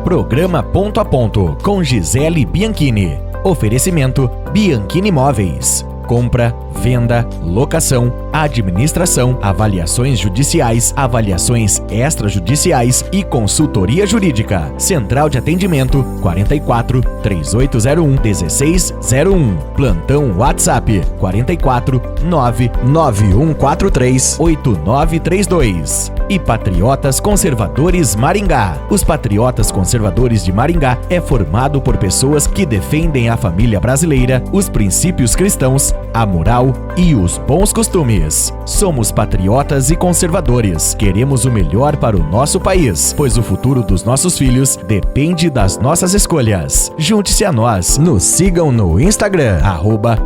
Programa Ponto a Ponto com Gisele Bianchini. Oferecimento Bianchini Imóveis. Compra, venda, locação, administração, avaliações judiciais, avaliações extrajudiciais e consultoria jurídica. Central de atendimento 44 3801 1601. Plantão WhatsApp 44 99143 8932. E Patriotas Conservadores Maringá. Os Patriotas Conservadores de Maringá é formado por pessoas que defendem a família brasileira, os princípios cristãos, a moral e os bons costumes. Somos patriotas e conservadores. Queremos o melhor para o nosso país, pois o futuro dos nossos filhos depende das nossas escolhas. Junte-se a nós. Nos sigam no Instagram,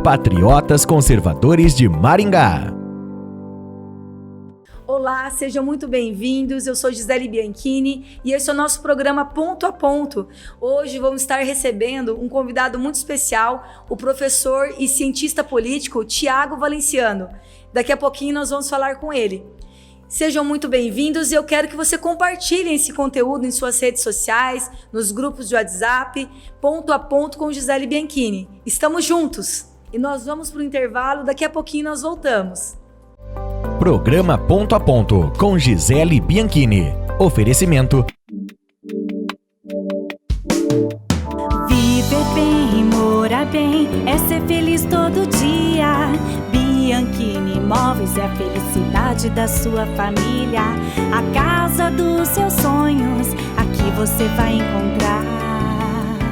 @Patriotas Conservadores de Maringá. Olá, sejam muito bem-vindos. Eu sou Gisele Bianchini e esse é o nosso programa Ponto a Ponto. Hoje vamos estar recebendo um convidado muito especial, o professor e cientista político Tiago Valenciano. Daqui a pouquinho nós vamos falar com ele. Sejam muito bem-vindos e eu quero que você compartilhe esse conteúdo em suas redes sociais, nos grupos de WhatsApp, Ponto a Ponto com Gisele Bianchini. Estamos juntos e nós vamos para o intervalo, daqui a pouquinho nós voltamos. Programa Ponto a Ponto com Gisele Bianchini. Oferecimento Viver bem e morar bem é ser feliz todo dia. Bianchini Imóveis é a felicidade da sua família. A casa dos seus sonhos, aqui você vai encontrar.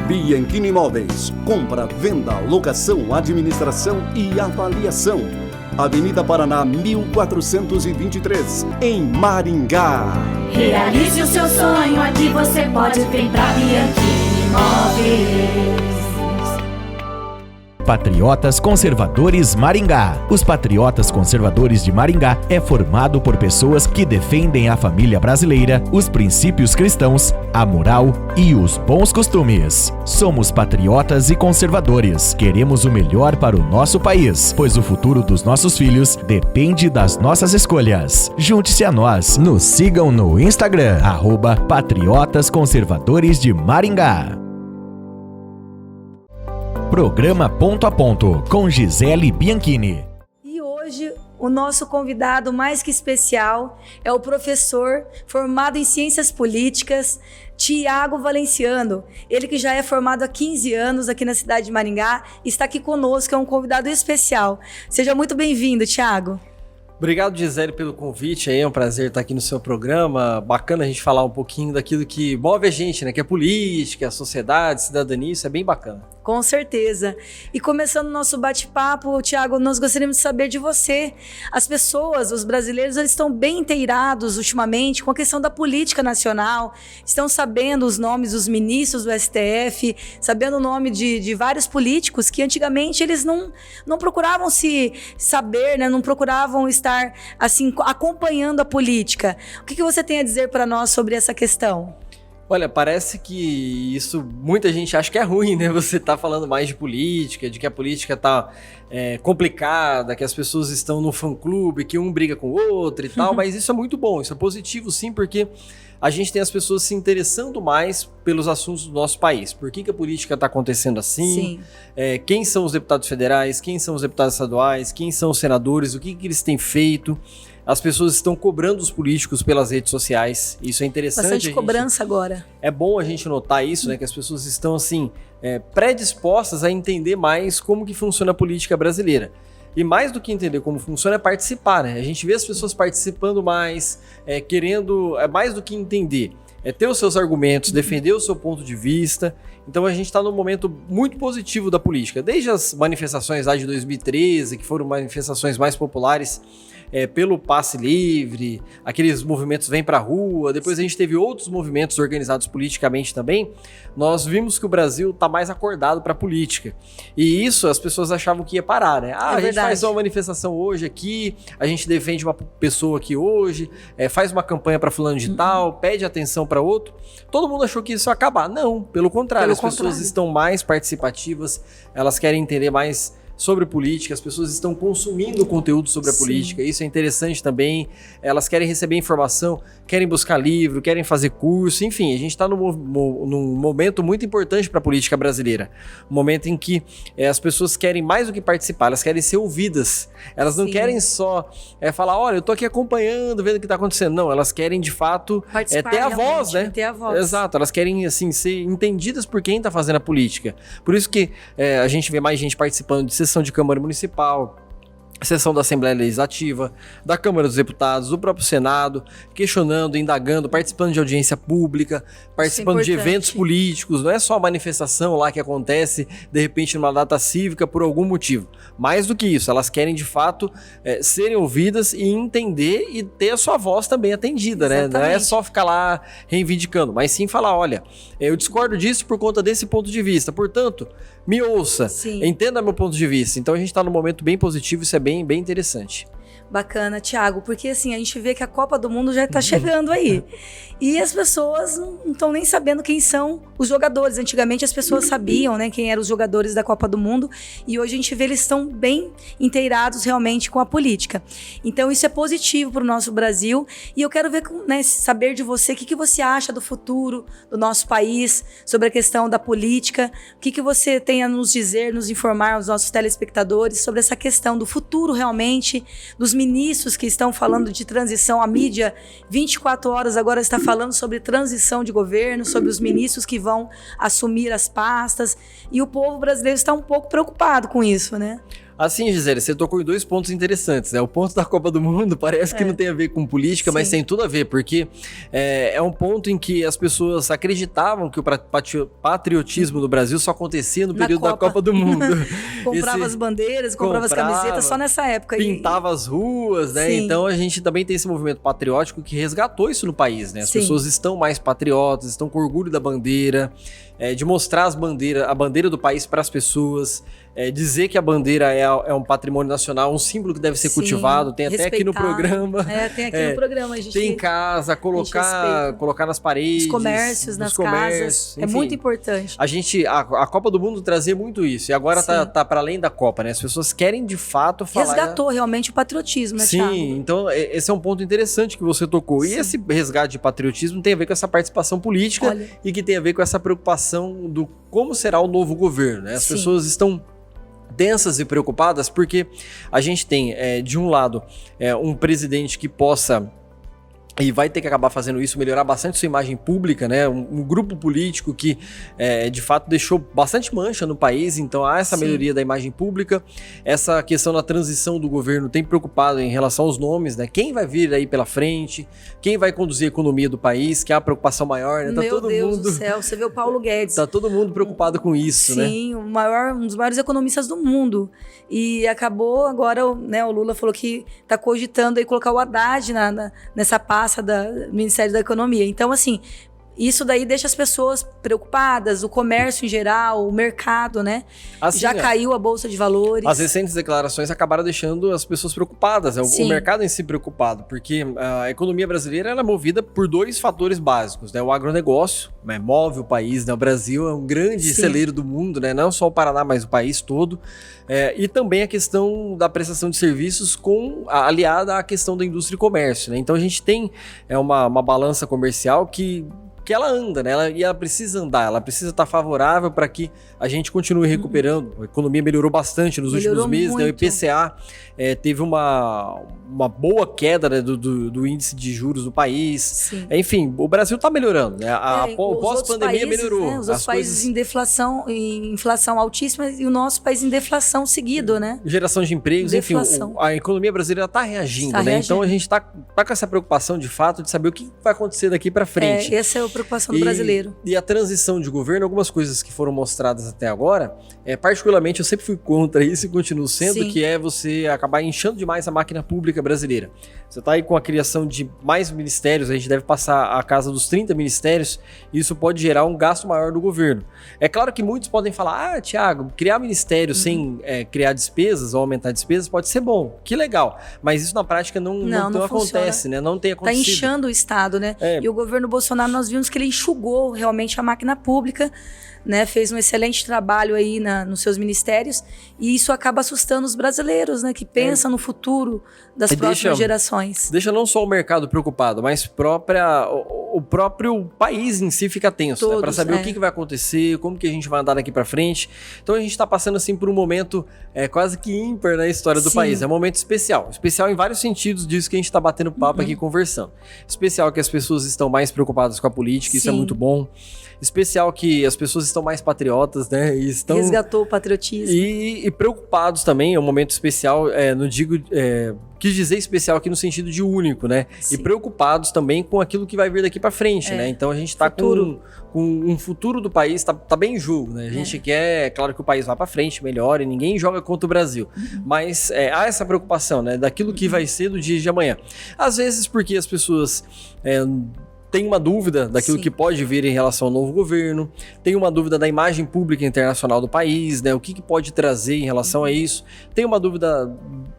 Bianchini Imóveis. Compra, venda, locação, administração e avaliação. Avenida Paraná, 1423, em Maringá. Realize o seu sonho, aqui você pode vir pra Bianchini Imóveis. Patriotas Conservadores Maringá. Os Patriotas Conservadores de Maringá é formado por pessoas que defendem a família brasileira, os princípios cristãos, a moral e os bons costumes. Somos patriotas e conservadores. Queremos o melhor para o nosso país, pois o futuro dos nossos filhos depende das nossas escolhas. Junte-se a nós. Nos sigam no Instagram, @Patriotas Conservadores de Maringá. Programa Ponto a Ponto com Gisele Bianchini. E hoje o nosso convidado mais que especial é o professor formado em Ciências Políticas, Tiago Valenciano. Ele que já é formado há 15 anos aqui na cidade de Maringá, está aqui conosco, é um convidado especial. Seja muito bem-vindo, Tiago. Obrigado, Gisele, pelo convite. É um prazer estar aqui no seu programa. Bacana a gente falar um pouquinho daquilo que move a gente, né? Que é política, a sociedade, cidadania. Isso é bem bacana. Com certeza. E começando o nosso bate-papo, Tiago, nós gostaríamos de saber de você. As pessoas, os brasileiros, eles estão bem inteirados ultimamente com a questão da política nacional, estão sabendo os nomes dos ministros do STF, sabendo o nome de vários políticos que antigamente eles não procuravam se saber, né? Não procuravam estar assim acompanhando a política. O que você tem a dizer para nós sobre essa questão? Olha, parece que isso muita gente acha que é ruim, né? Você tá falando mais de política, de que a política tá complicada, que as pessoas estão no fã-clube, que um briga com o outro e tal, mas isso é muito bom, isso é positivo sim, porque a gente tem as pessoas se interessando mais pelos assuntos do nosso país. Por que a política está acontecendo assim? Quem são os deputados federais? Quem são os deputados estaduais? Quem são os senadores? O que eles têm feito? As pessoas estão cobrando os políticos pelas redes sociais. Isso é interessante. Bastante cobrança agora. É bom a gente notar isso, né? Que as pessoas estão assim predispostas a entender mais como que funciona a política brasileira. E mais do que entender como funciona é participar, né? A gente vê as pessoas participando mais, querendo, mais do que entender, ter os seus argumentos, defender o seu ponto de vista. Então a gente está num momento muito positivo da política. Desde as manifestações lá de 2013, que foram manifestações mais populares, pelo passe livre, aqueles movimentos vêm pra rua, depois a gente teve outros movimentos organizados politicamente também, nós vimos que o Brasil tá mais acordado pra política. E isso as pessoas achavam que ia parar, né? A gente faz uma manifestação hoje aqui, a gente defende uma pessoa aqui hoje, faz uma campanha pra fulano de tal, pede atenção pra outro. Todo mundo achou que isso ia acabar. Não, pelo contrário, as pessoas estão mais participativas, elas querem entender mais sobre política, as pessoas estão consumindo conteúdo sobre a política, isso é interessante também, elas querem receber informação, querem buscar livro, querem fazer curso, enfim, a gente está num momento muito importante para a política brasileira, um momento em que as pessoas querem mais do que participar, elas querem ser ouvidas, elas não querem só falar, olha, eu tô aqui acompanhando, vendo o que está acontecendo, não, elas querem de fato ter a voz, né? Ter a voz. Exato, elas querem assim ser entendidas por quem está fazendo a política, por isso que a gente vê mais gente participando de sessão de Câmara Municipal, sessão da Assembleia Legislativa, da Câmara dos Deputados, do próprio Senado, questionando, indagando, participando de audiência pública, participando de eventos políticos, não é só a manifestação lá que acontece, de repente, numa data cívica, por algum motivo. Mais do que isso, elas querem, de fato, serem ouvidas e entender e ter a sua voz também atendida, né? Não é só ficar lá reivindicando, mas sim falar, olha, eu discordo disso por conta desse ponto de vista, portanto, me ouça, entenda meu ponto de vista. Então, a gente está num momento bem positivo, isso é bem interessante. Bacana, Thiago, porque assim, a gente vê que a Copa do Mundo já está chegando aí. E as pessoas não estão nem sabendo quem são os jogadores. Antigamente as pessoas sabiam, né, quem eram os jogadores da Copa do Mundo, e hoje a gente vê eles estão bem inteirados realmente com a política. Então isso é positivo para o nosso Brasil, e eu quero ver, né, saber de você o que você acha do futuro do nosso país, sobre a questão da política, o que você tem a nos dizer, nos informar aos nossos telespectadores sobre essa questão do futuro realmente, dos ministros que estão falando de transição, a mídia 24 horas agora está falando sobre transição de governo, sobre os ministros que vão assumir as pastas, e o povo brasileiro está um pouco preocupado com isso, né? Assim, Gisele, você tocou em dois pontos interessantes, né? O ponto da Copa do Mundo parece que não tem a ver com política, mas tem tudo a ver, porque é um ponto em que as pessoas acreditavam que o patriotismo do Brasil só acontecia no período da Copa do Mundo. Comprava as bandeiras, comprava as camisetas só nessa época. Pintava as ruas, né? Sim. Então a gente também tem esse movimento patriótico que resgatou isso no país, né? As pessoas estão mais patriotas, estão com orgulho da bandeira, de mostrar a bandeira do país para as pessoas, dizer que a bandeira é um patrimônio nacional, um símbolo que deve ser cultivado, tem até aqui no programa. Tem aqui no programa. A gente tem em casa, colocar nas paredes. Nos comércios, nas casas. Enfim, é muito importante. A Copa do Mundo trazia muito isso, e agora tá para além da Copa, né? As pessoas querem de fato falar... Resgatou realmente o patriotismo, né, Thiago? Sim, então esse é um ponto interessante que você tocou. E esse resgate de patriotismo tem a ver com essa participação política e que tem a ver com essa preocupação do como será o novo governo, né? As pessoas estão tensas e preocupadas porque a gente tem, de um lado, um presidente que possa, e vai ter que acabar fazendo isso, melhorar bastante sua imagem pública, né? Um grupo político que, de fato, deixou bastante mancha no país, então há essa melhoria da imagem pública. Essa questão da transição do governo tem preocupado em relação aos nomes, né? Quem vai vir aí pela frente, quem vai conduzir a economia do país, que é a preocupação maior, né? Meu Deus do céu, você vê o Paulo Guedes. Tá todo mundo preocupado com isso, né? Sim, um dos maiores economistas do mundo. E acabou agora, né, o Lula falou que tá cogitando aí colocar o Haddad nessa pasta do Ministério da Economia. Então, assim, isso daí deixa as pessoas preocupadas, o comércio em geral, o mercado, né? Assim, já caiu a Bolsa de Valores. As recentes declarações acabaram deixando as pessoas preocupadas, o mercado em si preocupado, porque a economia brasileira ela é movida por dois fatores básicos, né? O agronegócio, né, move o país, né? O Brasil é um grande celeiro do mundo, né? Não só o Paraná, mas o país todo. E também a questão da prestação de serviços aliada à questão da indústria e comércio, né? Então a gente tem uma balança comercial que ela anda, né? Ela precisa andar, ela precisa estar favorável para que a gente continue recuperando. A economia melhorou bastante nos últimos meses, né? O IPCA teve uma boa queda, né, do índice de juros do país. Enfim, o Brasil está melhorando, né? A pós-pandemia melhorou. Né? Os outros países em inflação altíssima e o nosso país em deflação seguido, né? Geração de empregos, enfim, a economia brasileira está reagindo, né? Então a gente está com essa preocupação de fato de saber o que vai acontecer daqui para frente. Essa é a preocupação do brasileiro. E a transição de governo, algumas coisas que foram mostradas até agora, particularmente eu sempre fui contra isso e continuo sendo, que é você acabar inchando demais a máquina pública brasileira. Você está aí com a criação de mais ministérios, a gente deve passar a casa dos 30 ministérios, e isso pode gerar um gasto maior do governo. É claro que muitos podem falar, Thiago, criar ministério sem criar despesas ou aumentar despesas pode ser bom, que legal, mas isso na prática não acontece, né? Não tem acontecido. Está inchando o Estado, né? E o governo Bolsonaro, nós vimos que ele enxugou realmente a máquina pública, né, fez um excelente trabalho aí nos seus ministérios, e isso acaba assustando os brasileiros, né, que pensam no futuro das próximas gerações. Deixa não só o mercado preocupado, mas o próprio país em si fica tenso, né, para saber o que vai acontecer, como que a gente vai andar daqui para frente. Então a gente está passando assim por um momento quase que ímpar na história do país. É um momento especial em vários sentidos disso que a gente está batendo papo aqui conversando. Especial que as pessoas estão mais preocupadas com a política, isso é muito bom. Especial que as pessoas estão mais patriotas, né? E estão... Resgatou o patriotismo. E preocupados também, é um momento especial, não digo... quis dizer especial aqui no sentido de único, né? Sim. E preocupados também com aquilo que vai vir daqui para frente, né? Então a gente tá com um futuro do país, tá bem em jogo, né? A gente quer, claro que o país vá para frente, melhore, ninguém joga contra o Brasil. Mas há essa preocupação, né? Daquilo que vai ser do dia de amanhã. Às vezes porque as pessoas... tem uma dúvida daquilo que pode vir em relação ao novo governo, tem uma dúvida da imagem pública internacional do país, né? O que pode trazer em relação a isso, tem uma dúvida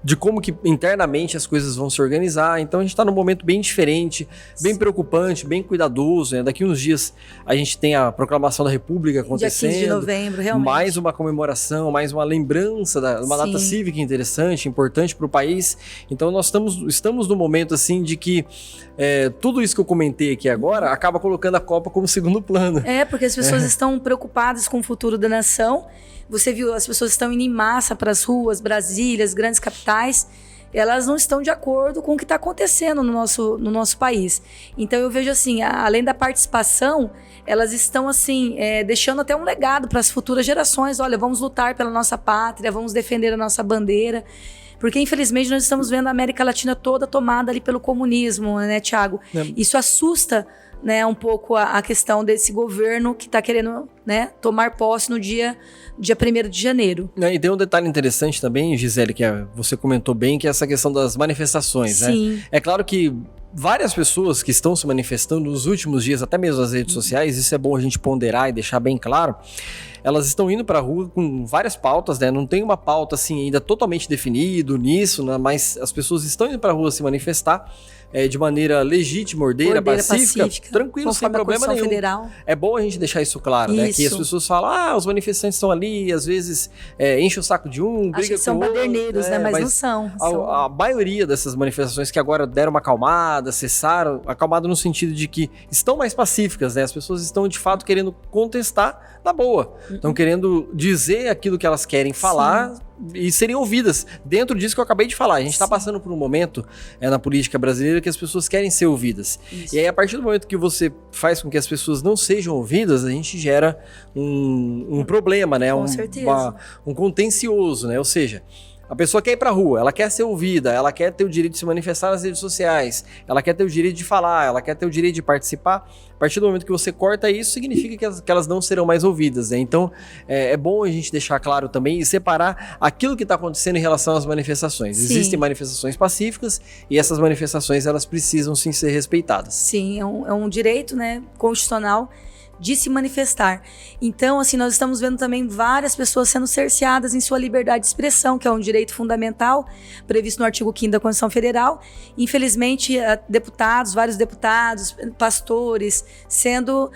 de como que internamente as coisas vão se organizar. Então a gente está num momento bem diferente, bem preocupante, bem cuidadoso, né? Daqui uns dias a gente tem a proclamação da República acontecendo. Dia 15 de novembro, realmente. Mais uma comemoração, mais uma lembrança, uma data cívica interessante, importante para o país. Então nós estamos num momento assim de que tudo isso que eu comentei aqui agora acaba colocando a Copa como segundo plano. Porque as pessoas estão preocupadas com o futuro da nação. Você viu, as pessoas estão indo em massa para as ruas, Brasília, as grandes capitais. Elas não estão de acordo com o que está acontecendo no nosso país. Então eu vejo assim, além da participação, elas estão assim, deixando até um legado para as futuras gerações. Olha, vamos lutar pela nossa pátria, vamos defender a nossa bandeira. Porque, infelizmente, nós estamos vendo a América Latina toda tomada ali pelo comunismo, né, Thiago? Isso assusta, né, um pouco a questão desse governo que está querendo, né, tomar posse no dia 1º de janeiro. E tem um detalhe interessante também, Gisele, que você comentou bem, que é essa questão das manifestações. Sim. Né? É claro que várias pessoas que estão se manifestando nos últimos dias, até mesmo nas redes sociais, isso é bom a gente ponderar e deixar bem claro, elas estão indo para a rua com várias pautas, né? Não tem uma pauta assim ainda totalmente definida nisso, né? Mas as pessoas estão indo para a rua se manifestar de maneira legítima, ordeira, pacífica, tranquilo, sem problema nenhum. Federal. É bom a gente deixar isso claro, né? Que as pessoas falam, os manifestantes estão ali, às vezes enchem o saco de um, briga com o outro. Acho que são baderneiros, né? Mas não são. A maioria dessas manifestações que agora deram uma acalmada, cessaram, acalmada no sentido de que estão mais pacíficas, né? As pessoas estão, de fato, querendo contestar na boa. Estão querendo dizer aquilo que elas querem falar e serem ouvidas. Dentro disso que eu acabei de falar, a gente está passando por um momento na política brasileira que as pessoas querem ser ouvidas. Isso. E aí, a partir do momento que você faz com que as pessoas não sejam ouvidas, a gente gera um problema, né? Com certeza. Um contencioso, né? Ou seja, a pessoa quer ir pra rua, ela quer ser ouvida, ela quer ter o direito de se manifestar nas redes sociais, ela quer ter o direito de falar, ela quer ter o direito de participar. A partir do momento que você corta isso, significa que elas não serão mais ouvidas, né? Então, é bom a gente deixar claro também e separar aquilo que está acontecendo em relação às manifestações. Sim. Existem manifestações pacíficas e essas manifestações, elas precisam sim ser respeitadas. Sim, é um direito, né, constitucional de se manifestar. Então, assim, nós estamos vendo também várias pessoas sendo cerceadas em sua liberdade de expressão, que é um direito fundamental previsto no artigo 5º da Constituição Federal. Infelizmente, vários deputados, pastores, sendo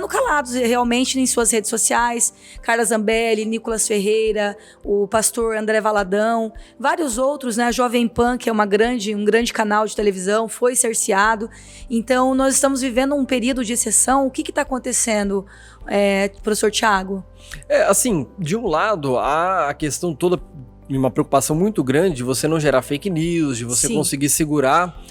calados realmente em suas redes sociais. Carla Zambelli, Nicolas Ferreira, o pastor André Valadão, vários outros, né? A Jovem Pan, que é um grande canal de televisão, foi cerceado. Então, nós estamos vivendo um período de exceção. O que está acontecendo, professor Thiago? Assim, de um lado, há a questão toda, uma preocupação muito grande de você não gerar fake news, de você conseguir segurar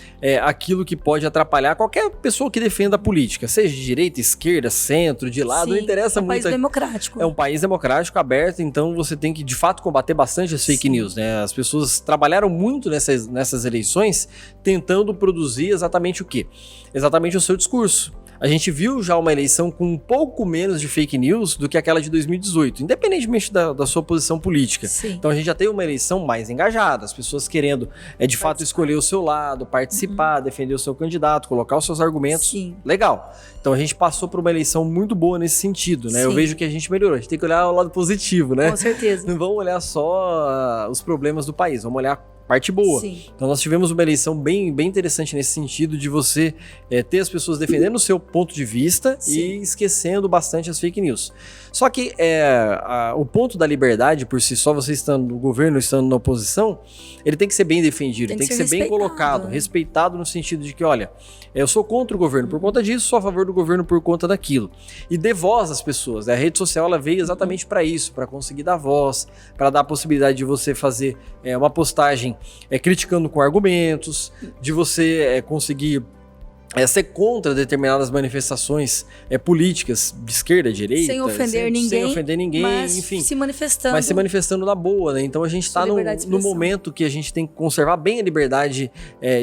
aquilo que pode atrapalhar qualquer pessoa que defenda a política, seja de direita, esquerda, centro, de lado, não interessa muito. É um país democrático. É um país democrático, aberto, então você tem que, de fato, combater bastante as fake news, né? As pessoas trabalharam muito nessas eleições tentando produzir exatamente o quê? Exatamente o seu discurso. A gente viu já uma eleição com um pouco menos de fake news do que aquela de 2018, independentemente da sua posição política. Sim. Então a gente já teve uma eleição mais engajada, as pessoas querendo de fato escolher o seu lado, participar, defender o seu candidato, colocar os seus argumentos. Sim. Legal. Então a gente passou por uma eleição muito boa nesse sentido, né? Sim. Eu vejo que a gente melhorou, a gente tem que olhar o lado positivo, né? Com certeza. Não vamos olhar só os problemas do país, vamos olhar parte boa. Sim. Então nós tivemos uma eleição bem interessante nesse sentido de você ter as pessoas defendendo o seu ponto de vista e esquecendo bastante as fake news. Só que o ponto da liberdade, por si só, você estando no governo, estando na oposição, ele tem que ser bem defendido, tem que ser bem colocado, respeitado no sentido de que, olha, eu sou contra o governo por conta disso, sou a favor do governo por conta daquilo. E dê voz às pessoas, né? A rede social ela veio exatamente para isso, para conseguir dar voz, para dar a possibilidade de você fazer uma postagem criticando com argumentos, de você conseguir ser contra determinadas manifestações políticas de esquerda, direita. Sem ofender ninguém, mas enfim. Mas se manifestando na boa, né? Então a gente está no momento que a gente tem que conservar bem a liberdade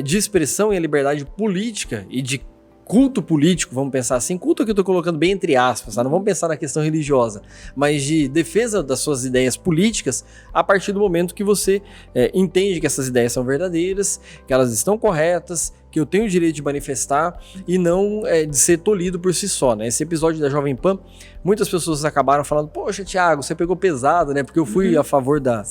de expressão e a liberdade política e de culto político, vamos pensar assim, culto que eu tô colocando bem entre aspas, tá? Não vamos pensar na questão religiosa, mas de defesa das suas ideias políticas a partir do momento que você entende que essas ideias são verdadeiras, que elas estão corretas, que eu tenho o direito de manifestar e não de ser tolhido por si só, né? Esse episódio da Jovem Pan, muitas pessoas acabaram falando, poxa, Thiago, você pegou pesado, né? Porque eu fui a favor da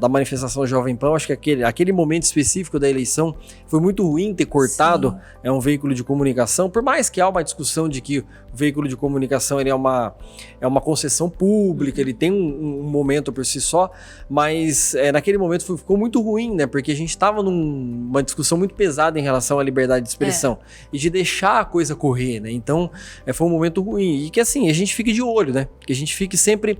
manifestação da Jovem Pan. Acho que aquele momento específico da eleição foi muito ruim ter cortado um veículo de comunicação, por mais que há uma discussão de que o veículo de comunicação ele é uma concessão pública, ele tem um momento por si só, mas naquele momento ficou muito ruim, né? Porque a gente estava numa discussão muito pesada em relação à liberdade de expressão e de deixar a coisa correr, né? Então, foi um momento ruim. E que assim, a gente fique de olho, né? Que a gente fique sempre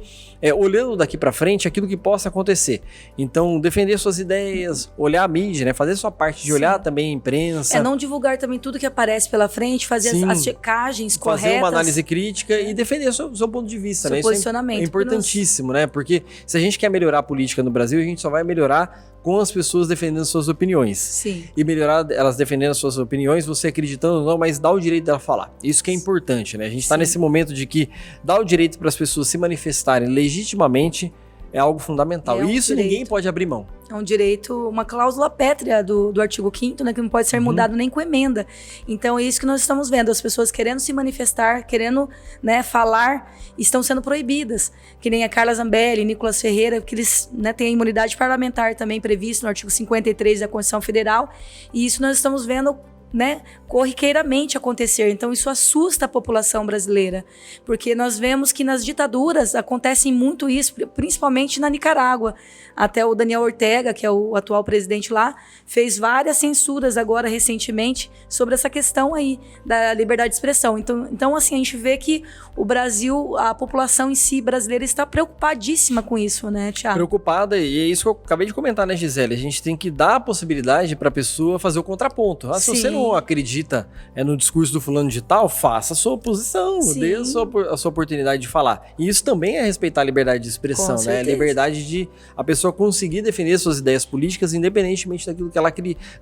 olhando daqui pra frente aquilo que possa acontecer. Então, defender suas ideias, olhar a mídia, né? Fazer sua parte de olhar também a imprensa. Não divulgar também tudo que aparece pela frente, fazer as checagens corretas. Fazer uma análise crítica e defender o seu ponto de vista, seu né? posicionamento. Isso é importantíssimo, né? Porque se a gente quer melhorar a política no Brasil, a gente só vai melhorar com as pessoas defendendo suas opiniões. Sim. E melhorar elas defendendo as suas opiniões, você acreditando ou não, mas dá o direito dela falar. Isso que é importante, né? A gente está nesse momento de que dar o direito para as pessoas se manifestarem legitimamente é algo fundamental. E isso ninguém pode abrir mão. É um direito, uma cláusula pétrea do artigo 5º, né, que não pode ser mudado nem com emenda. Então é isso que nós estamos vendo, as pessoas querendo se manifestar, querendo, né, falar, estão sendo proibidas. Que nem a Carla Zambelli, Nicolas Ferreira, que eles, né, têm a imunidade parlamentar também prevista no artigo 53 da Constituição Federal, e isso nós estamos vendo, né, corriqueiramente acontecer. Então isso assusta a população brasileira, porque nós vemos que nas ditaduras acontece muito isso, principalmente na Nicarágua. Até o Daniel Ortega, que é o atual presidente lá, fez várias censuras agora recentemente sobre essa questão aí da liberdade de expressão. Então assim, a gente vê que o Brasil, a população em si brasileira está preocupadíssima com isso, né, Thiago? Preocupada, e é isso que eu acabei de comentar, né, Gisele? A gente tem que dar a possibilidade para a pessoa fazer o contraponto. Se você não acredita no discurso do fulano de tal, faça a sua oposição, dê a sua oportunidade de falar. E isso também é respeitar a liberdade de expressão, né? A liberdade de a pessoa conseguir defender suas ideias políticas independentemente daquilo que ela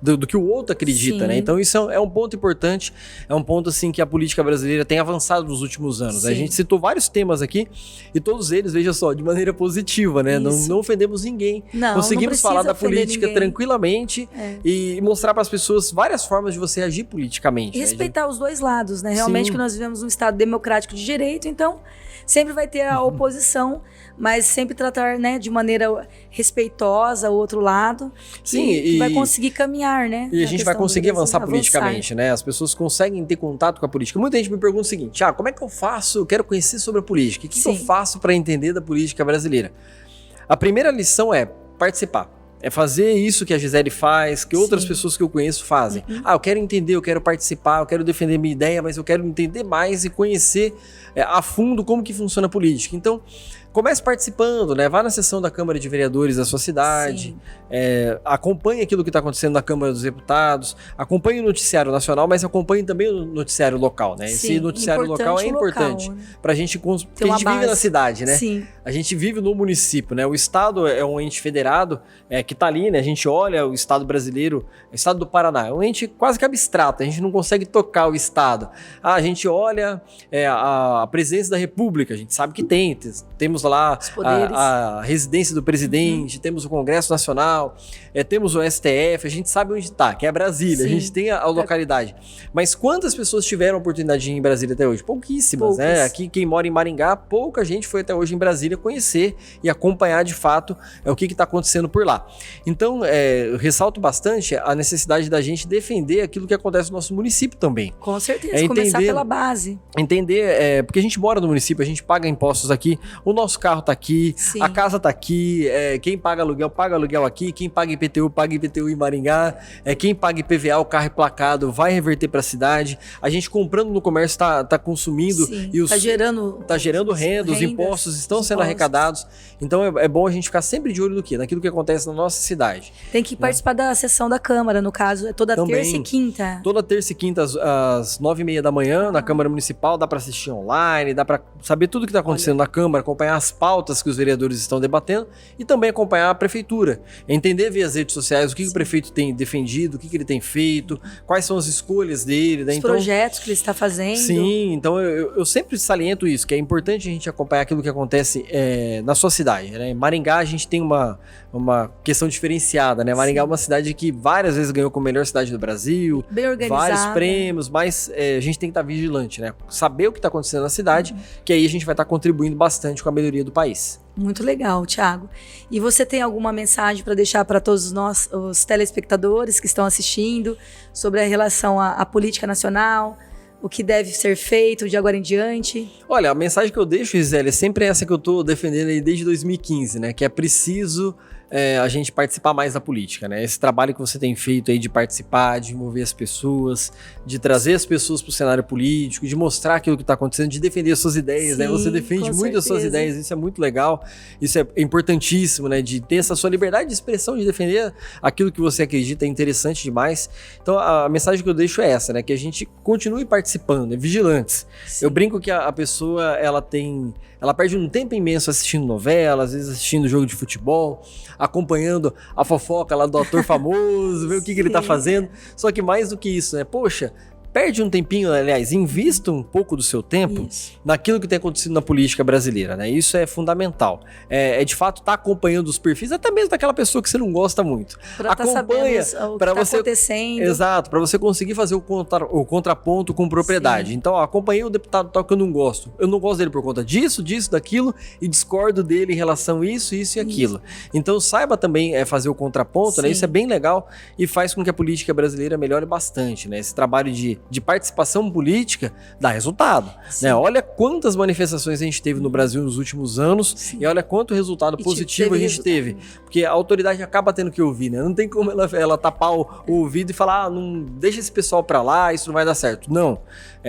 do que o outro acredita, né? Então isso é um ponto importante, é um ponto assim que a política brasileira tem avançado nos últimos anos. A gente citou vários temas aqui e todos eles, veja só, de maneira positiva, né? Não ofendemos ninguém. Conseguimos falar da política tranquilamente e mostrar para as pessoas várias formas de você agir politicamente. E respeitar os dois lados, né? Realmente que nós vivemos um Estado democrático de direito, então sempre vai ter a oposição, mas sempre tratar, né, de maneira respeitosa o outro lado. E vai conseguir caminhar, né? E a gente vai conseguir avançar politicamente, né? As pessoas conseguem ter contato com a política. Muita gente me pergunta o seguinte: Thiago, como é que eu faço? Eu quero conhecer sobre a política. O que eu faço para entender da política brasileira? A primeira lição é participar. É fazer isso que a Gisele faz, que outras pessoas que eu conheço fazem. Eu quero entender, eu quero participar, eu quero defender minha ideia, mas eu quero entender mais e conhecer a fundo como que funciona a política. Então, comece participando, né? Vá na sessão da Câmara de Vereadores da sua cidade, acompanhe aquilo que está acontecendo na Câmara dos Deputados, acompanhe o noticiário nacional, mas acompanhe também o noticiário local, né? Esse noticiário local é importante para a gente, porque a gente vive na cidade, né? A gente vive no município, né? O Estado é um ente federado que está ali, né? A gente olha o Estado brasileiro, o Estado do Paraná, é um ente quase que abstrato, a gente não consegue tocar o Estado. A gente olha a presidência da República, a gente sabe que temos temos lá Os poderes. a residência do presidente, temos o Congresso Nacional, temos o STF, a gente sabe onde está, que é Brasília, a Sim. gente tem a localidade. Mas quantas pessoas tiveram a oportunidade de ir em Brasília até hoje? Pouquíssimas, né? Poucas. Aqui, quem mora em Maringá, pouca gente foi até hoje em Brasília conhecer e acompanhar de fato o que está acontecendo por lá. Então, eu ressalto bastante a necessidade da gente defender aquilo que acontece no nosso município também. Com certeza, É começar entender- pela base. Entender, porque a gente mora no município, a gente paga impostos aqui, o nosso carro tá aqui, Sim. a casa tá aqui, quem paga aluguel aqui, quem paga IPTU em Maringá, quem paga IPVA, o carro emplacado, vai reverter para a cidade. A gente comprando no comércio tá consumindo Sim. e Tá gerando renda, os rendas, impostos estão sendo impostos. arrecadados. Então é bom a gente ficar sempre de olho no quê? Naquilo que acontece na nossa cidade. Tem que participar da sessão da Câmara, no caso, é toda Também. terça e quinta. Toda terça e quinta, às 9h30 da manhã, na Câmara Municipal, dá para assistir online, dá para saber tudo o que está acontecendo na Câmara, acompanhar as pautas que os vereadores estão debatendo e também acompanhar a Prefeitura. Entender via as redes sociais o que o prefeito tem defendido, o que ele tem feito, quais são as escolhas dele. Né? Os projetos que ele está fazendo. Sim, então eu sempre saliento isso, que é importante a gente acompanhar aquilo que acontece na sua cidade. Né? Em Maringá a gente tem uma questão diferenciada, né? Maringá é uma cidade que várias vezes ganhou como melhor cidade do Brasil, Bem organizada. vários prêmios, mas a gente tem que estar vigilante, né? Saber o que está acontecendo na cidade, que aí a gente vai estar contribuindo bastante com a melhoria do país. Muito legal, Thiago. E você tem alguma mensagem para deixar para todos os telespectadores que estão assistindo sobre a relação à política nacional, o que deve ser feito de agora em diante? Olha, a mensagem que eu deixo, Gisele, é sempre essa que eu estou defendendo aí desde 2015, né? Que é preciso a gente participar mais da política, né? Esse trabalho que você tem feito aí de participar, de envolver as pessoas, de trazer as pessoas para o cenário político, de mostrar aquilo que está acontecendo, de defender as suas ideias, né? Você Sim, defende com muito as suas certeza. ideias, isso é muito legal, isso é importantíssimo, né? De ter essa sua liberdade de expressão, de defender aquilo que você acredita, é interessante demais. Então a mensagem que eu deixo é essa, né? Que a gente continue participando, vigilantes. Sim. Eu brinco que a pessoa, ela perde um tempo imenso assistindo novela, às vezes assistindo jogo de futebol, acompanhando a fofoca lá do ator famoso, ver o que ele tá Sim. fazendo. Só que mais do que isso, né? Poxa, perde um tempinho, aliás, invista um pouco do seu tempo Isso. naquilo que tem acontecido na política brasileira, né? Isso é fundamental. De fato estar acompanhando os perfis, até mesmo daquela pessoa que você não gosta muito. Para estar Acompanha sabendo o que pra está você- acontecendo. Exato, para você conseguir fazer o contraponto com propriedade. Sim. Então, acompanhei o deputado tal que eu não gosto. Eu não gosto dele por conta disso, daquilo, e discordo dele em relação a isso e aquilo. Então, saiba também fazer o contraponto, né? Sim. Isso é bem legal e faz com que a política brasileira melhore bastante, né? Esse trabalho de participação política dá resultado, Sim. né? Olha quantas manifestações a gente teve no Brasil nos últimos anos Sim. e olha quanto resultado E positivo a teve gente resultado. teve. Porque a autoridade acaba tendo que ouvir, né? Não tem como ela tapar o ouvido e falar, não deixa esse pessoal pra lá, isso não vai dar certo. Não.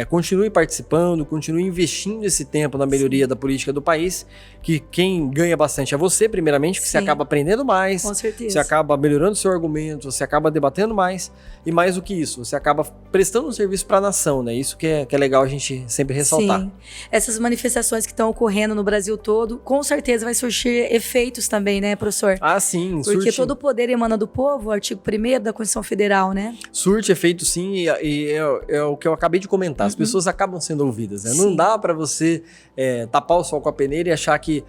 Continue participando, continue investindo esse tempo na melhoria da política do país, que quem ganha bastante é você, primeiramente, que você Sim. acaba aprendendo mais, Com certeza. você acaba melhorando seu argumento, você acaba debatendo mais, e mais do que isso, você acaba prestando um serviço para a nação, né? Isso que é legal a gente sempre ressaltar. Sim. Essas manifestações que estão ocorrendo no Brasil todo, com certeza vai surgir efeitos também, né, professor? Ah, sim, Porque todo o poder emana do povo, o artigo 1º da Constituição Federal, né? surte efeito sim, e é o que eu acabei de comentar. As pessoas acabam sendo ouvidas, né? Não Sim. dá para você tapar o sol com a peneira e achar que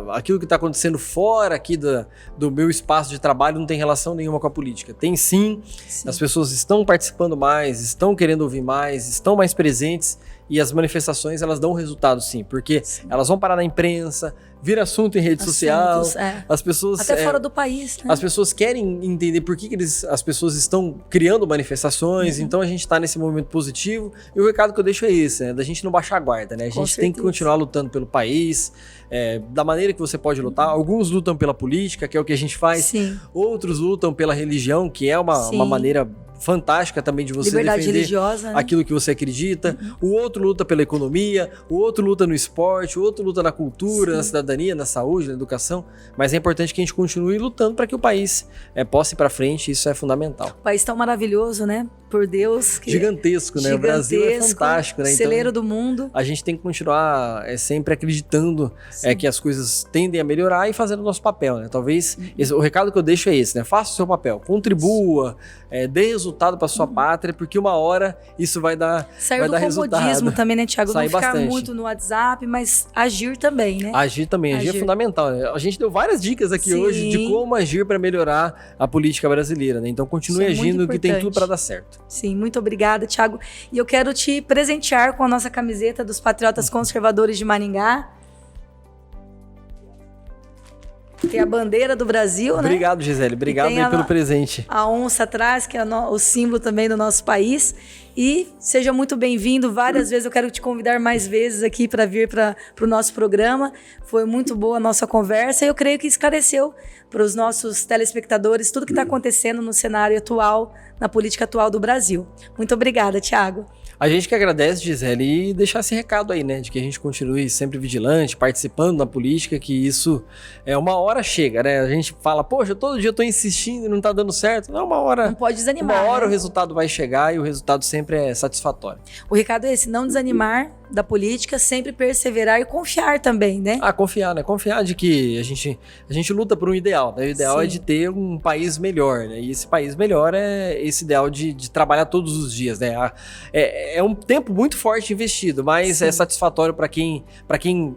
aquilo que está acontecendo fora aqui do meu espaço de trabalho não tem relação nenhuma com a política. Tem sim, Sim. as pessoas estão participando mais, estão querendo ouvir mais, estão mais presentes e as manifestações elas dão resultado sim, porque elas vão parar na imprensa, vira assunto em rede social, Assuntos, as pessoas... Até fora do país, né? As pessoas querem entender por que as pessoas estão criando manifestações, então a gente está nesse movimento positivo. E o recado que eu deixo é esse, né? Da gente não baixar a guarda, né? A Com gente tem que certeza. continuar lutando pelo país, da maneira que você pode lutar. Alguns lutam pela política, que é o que a gente faz. Sim. Outros lutam pela religião, que é uma Sim. maneira fantástica também de você Liberdade defender religiosa, né? aquilo que você acredita. O outro luta pela economia, o outro luta no esporte, o outro luta na cultura, Sim. na cidadania, na saúde, na educação. Mas é importante que a gente continue lutando para que o país possa ir para frente, isso é fundamental. O país tão maravilhoso, né? por Deus. Gigantesco, né? O Brasil é fantástico, né? Celeiro do mundo. A gente tem que continuar sempre acreditando que as coisas tendem a melhorar e fazendo o nosso papel, né? Talvez o recado que eu deixo é esse, né? Faça o seu papel, contribua, dê resultado para sua pátria, porque uma hora isso vai dar resultado. Saiu do comodismo também, né, Thiago? Não ficar bastante. Muito no WhatsApp, mas agir também, né? Agir é fundamental, né? A gente deu várias dicas aqui hoje de como agir para melhorar a política brasileira, né? Então continue agindo, que tem tudo para dar certo. Sim, muito obrigada, Thiago. E eu quero te presentear com a nossa camiseta dos Patriotas Conservadores de Maringá. Tem a bandeira do Brasil, né? Obrigado, Gisele. Obrigado aí pelo presente. A onça atrás, que é o símbolo também do nosso país. E seja muito bem-vindo. Várias vezes eu quero te convidar mais vezes aqui para vir para o nosso programa. Foi muito boa a nossa conversa e eu creio que esclareceu para os nossos telespectadores tudo que está acontecendo no cenário atual, na política atual do Brasil. Muito obrigada, Thiago. A gente que agradece, Gisele, e deixar esse recado aí, né? De que a gente continue sempre vigilante, participando da política, que isso uma hora chega, né? A gente fala, poxa, todo dia eu tô insistindo e não tá dando certo. Não, uma hora... Não pode desanimar, Uma hora, né? O resultado vai chegar e o resultado sempre é satisfatório. O recado é esse, não desanimar da política, sempre perseverar e confiar também, né? Confiar, né? Confiar de que a gente luta por um ideal, né? O ideal é de ter um país melhor, né? E esse país melhor é esse ideal de trabalhar todos os dias, né? É um tempo muito forte investido, mas é satisfatório para quem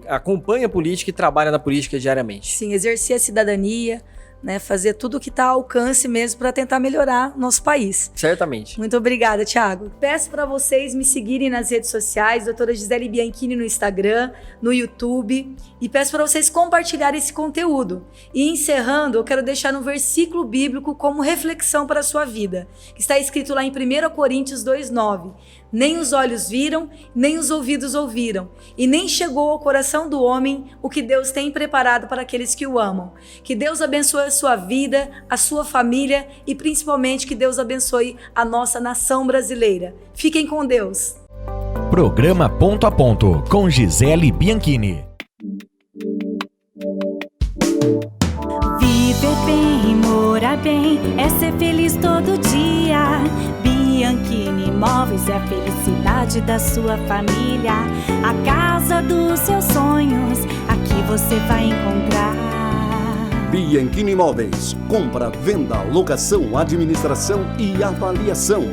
acompanha a política e trabalha na política diariamente. Sim, exercer a cidadania, né, fazer tudo o que está ao alcance mesmo para tentar melhorar nosso país. Certamente. Muito obrigada, Thiago. Peço para vocês me seguirem nas redes sociais, doutora Gisele Bianchini no Instagram, no YouTube, e peço para vocês compartilharem esse conteúdo. E encerrando, eu quero deixar um versículo bíblico como reflexão para a sua vida, que está escrito lá em 1 Coríntios 2:9. Nem os olhos viram, nem os ouvidos ouviram, e nem chegou ao coração do homem o que Deus tem preparado para aqueles que o amam. Que Deus abençoe a sua vida, a sua família e principalmente que Deus abençoe a nossa nação brasileira. Fiquem com Deus. Programa Ponto a Ponto, com Gisele Bianchini. Viver bem, morar bem, é ser feliz todo dia. Bianchini Imóveis é a felicidade da sua família. A casa dos seus sonhos, aqui você vai encontrar. Bianchini Imóveis. Compra, venda, locação, administração e avaliação.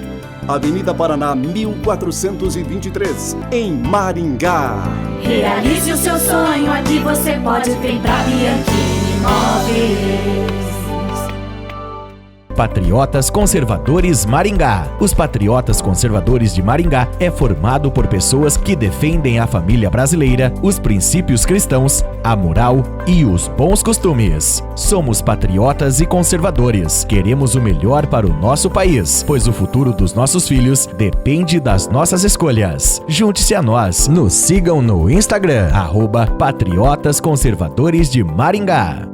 Avenida Paraná 1423, em Maringá. Realize o seu sonho, aqui você pode vir pra Bianchini Imóveis. Patriotas Conservadores Maringá. Os Patriotas Conservadores de Maringá é formado por pessoas que defendem a família brasileira, os princípios cristãos, a moral e os bons costumes. Somos patriotas e conservadores. Queremos o melhor para o nosso país, pois o futuro dos nossos filhos depende das nossas escolhas. Junte-se a nós. Nos sigam no Instagram, @Patriotas Conservadores de Maringá.